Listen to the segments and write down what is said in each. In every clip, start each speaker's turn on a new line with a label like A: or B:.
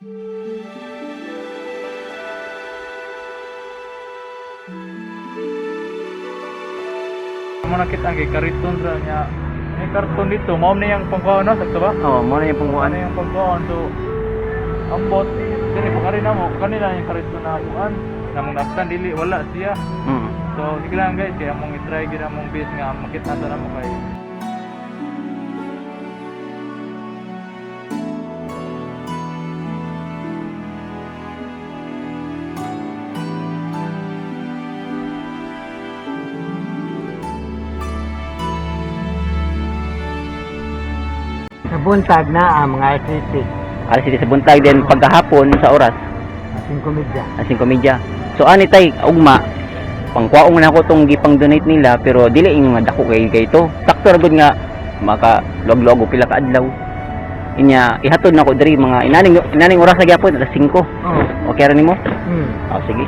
A: Mo nakita ang kariton ra niya. May karton dito, mao na yang pangkuan na sakto ba?
B: Oo, mo na yung pangkuan.
A: Ano yung pangkuan so ambot diri pa kari na mo kanila yung kariton na kuan. Namong nastan dili wala siya. So sige lang guys, kaya mong i-try gid among base nga makita na mo kay
C: Sa buntag na ang mga artistic.
B: Alas sa buntag din pagkahapon sa oras.
C: Asing komedya.
B: Asing komedya. So ani tay ugma pangkuaong na ako tong gipang donate nila pero dili ing nga dako kay ito. Sakto ra gud nga maka log-log pila ka adlaw. Inya ihatod nako diri mga inaning oras sa gyapon alas 5.
C: Oh.
B: Okay ra nimo?
C: Oh,
B: sige.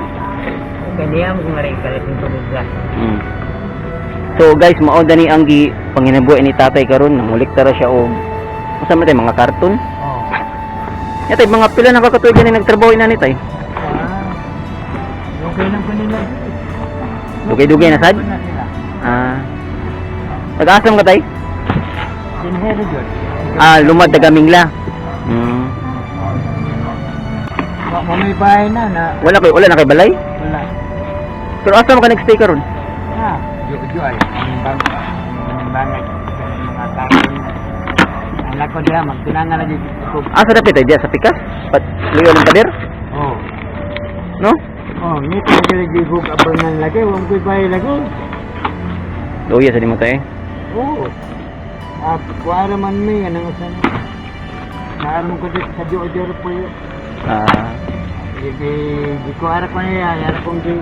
C: ganyan kung rin ka asing komedya.
B: So guys, mao dani ang gi panginabuhi ni tatay karon nangulikta ra siya og usa man tay mga karton.
C: Oh.
B: Yatay mga pila na kakatuig ni nagtrabaho ina ni tay.
C: Okay lang ko nila.
B: Dugay-dugay na sad? Nag-asam ka tay?
C: Sinhero jud.
B: Lumad taga-Mingla.
C: May bahay na.
B: Wala na kay balay?
C: Wala.
B: Pero asa mo ka nag-stay karon?
C: Jual. Ang bangay. Mga tao. Anak ko diya, magtinangan na dito.
B: Asa dapat tay diya sa pikas? Pat luyo ng pader?
C: Oh.
B: No?
C: Oh, nito lagi gug abang nang lagi, wong koy bahay lagi.
B: Luya sa mo tay.
C: Oh. Kuara man may anong usan. Naaram ko dito sa Jojo po yun. Di kuara ko niya, yara kong di.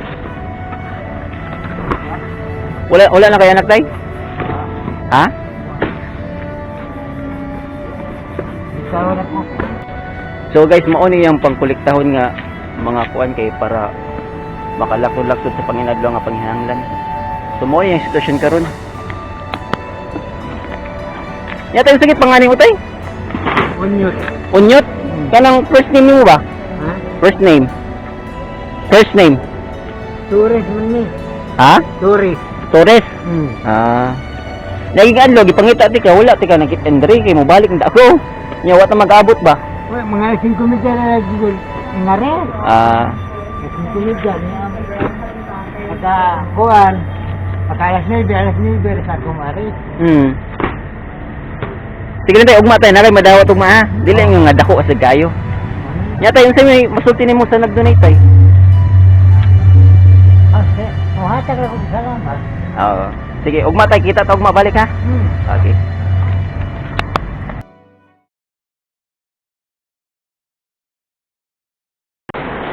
B: Wala na kay anak tay? Ha?
C: Ikaw na po.
B: So guys, mao ni yung pangkolektahon nga mga kuan kay para makalaksod-laksod sa panginadlo nga panghinanglan. So mao yung sitwasyon karon. Yata yung sakit panganing utay?
C: Unyot.
B: Unyot? Kanang first name mo ba?
C: Ha?
B: First name. First name.
C: Torres man ni.
B: Ha?
C: Torres.
B: Torres. Naging adlo gipangita ti ka wala ti ka nakit Andre kay mo balik nda ako. Nya wa ta mag-abot ba?
C: Wala mga 5 meter na gigol. Ngare. Asing komedya niya. Pagka kuan, pagka alas 9 sa kumari.
B: Sige lang tayo, ugma tayo, nakay madawat ugma ha. Dili nga nga dako sa gayo. Nya tayo, yung sa'yo, masulti ni mo sa nag-donate tayo.
C: Okay. Muhatag ako sa salamat.
B: Oo. Sige, ugma tayo, kita tayo, ugma, balik ha. Okay.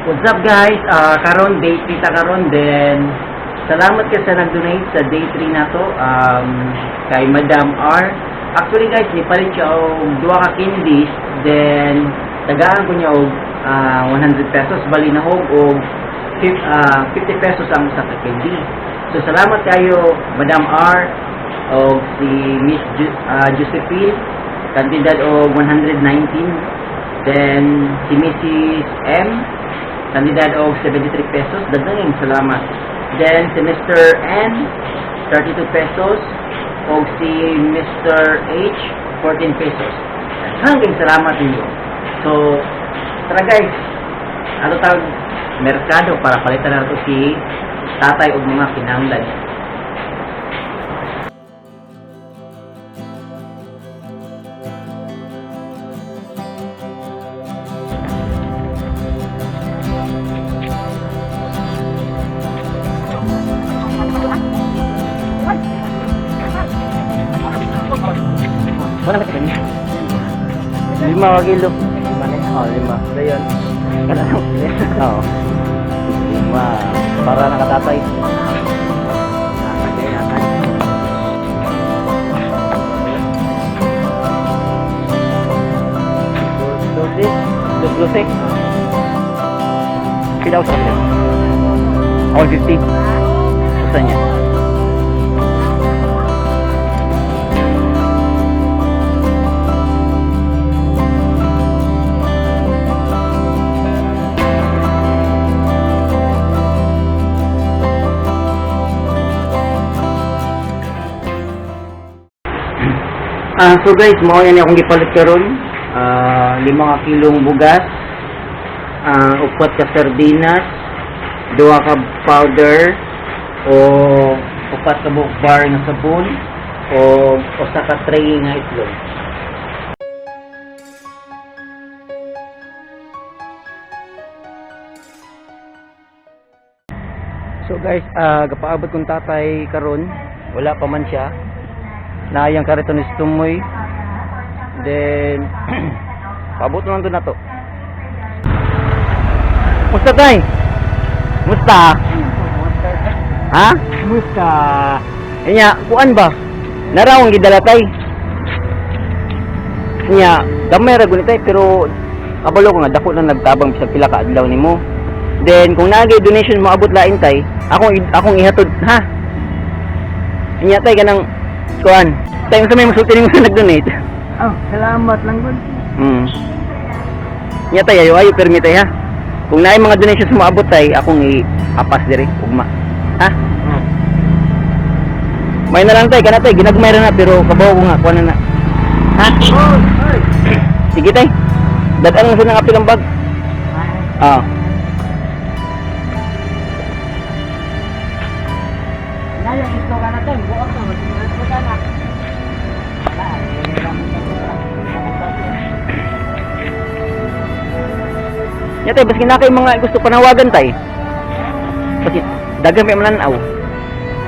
B: What's up guys? Karon day 3 ta karon then salamat ka sa nag-donate sa day 3 na to kay Madam R. Actually guys, nipalit siya og 2 ka candies then tagaan ko niya og 100 pesos bali na og 50 pesos ang usa ka candy. So salamat kayo Madam R og si Miss Josephine kantidad og 119 then si Mrs. M kantidad og 73 pesos. Daghang salamat. Then si Mr. N 32 pesos o si Mr. H 14 pesos. Daghang salamat ninyo. So tara guys, ato tawag merkado para palitan nato si tatay og mga kinahanglan. Wala ka kanya. 5 kilo. 5 na yan? Oo, 5. Dayon. Oo. 5. Para nakatatay. Lusik. Pidaw sa kanya. All 50. Gusto niya. So guys, mao yan akong gipalit karon. 5 kilong bugas, 4 ka sardinas, 2 ka powder, o 4 ka buok bar nga sabon, o 1 ka tray nga itlog. So guys, gapaabot kong tatay karon, wala pa man siya. Naayang kariton ni Tumoy. Then paabot naman to na to. Musta tay? Musta? Ha?
C: Musta?
B: Inya, kuan ba? Narawang gidala tay. Inya, gamay ra gunit tay pero kabalo ko nga dako na nagtabang sa pila ka adlaw nimo. Then kung naagay donation mo abot lain tay, akong ihatod, ha? Inya tay kanang kuan. Tay unsa may musulti nimo nag-donate?
C: Oh, salamat lang gud.
B: Inya tay ayo permit tay ha. Kung naay mga donations mo abot tay, akong i-apas diri ugma. Ha? May na lang tay kana tay ginagmay ra na pero kabaw ko nga kuan na. Ha? Sige tay. Dadan mo sa nga pilang bag. Ah.
C: Naya ito ka na tayo, buok ka, magsimulat ko ka na. Wala,
B: Nya tay baski na kay mga gusto panawagan tay. Baski dagan may mananaw.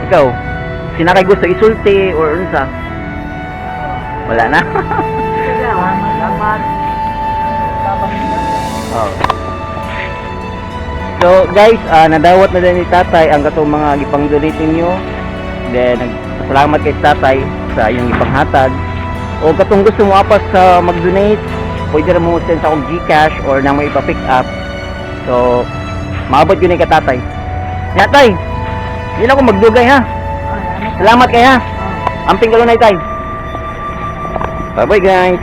B: Ikaw, sinakay gusto isulti or unsa? Wala na.
C: Salamat.
B: Oh. So guys, nadawat na din ni tatay ang katong mga gipang-donate ninyo. Then nagpasalamat kay tatay sa iyong ipanghatag. O katong gusto mo apas sa mag-donate, pwede rin mo send sa akong Gcash or nang may ipa-pick up. So maabot yun ka tatay. Nga tay, hindi na ako magdugay ha. Salamat kay ha. Amping kalunay tay. Bye bye guys.